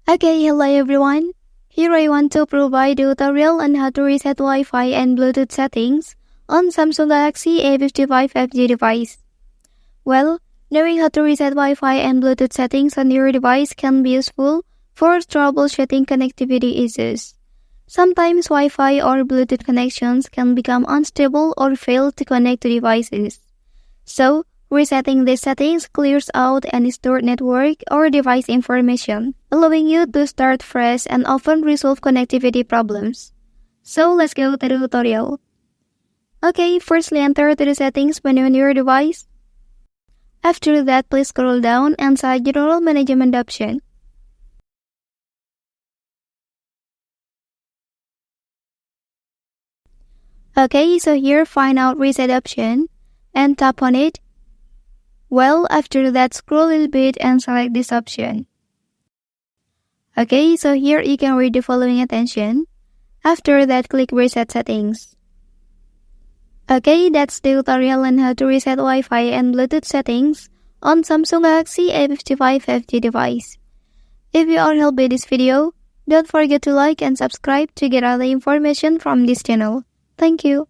Okay, hello everyone. Here I want to provide a tutorial on how to reset Wi-Fi and Bluetooth settings on Samsung Galaxy A55 5G device. Well, knowing how to reset Wi-Fi and Bluetooth settings on your device can be useful for troubleshooting connectivity issues. Sometimes Wi-Fi or Bluetooth connections can become unstable or fail to connect to devices. So, resetting these settings clears out any stored network or device information, allowing you to start fresh and often resolve connectivity problems. So, let's go to the tutorial. Okay, firstly enter to the settings menu on your device. After that, please scroll down and select General Management option. Okay, so here find out reset option and tap on it. Well, after that scroll a little bit and select this option. Okay, so here you can read the following attention. After that, click reset settings. Okay, that's the tutorial on how to reset Wi-Fi and Bluetooth settings on Samsung Galaxy A55 5G device. If you are helped by this video, don't forget to like and subscribe to get other information from this channel. Thank you.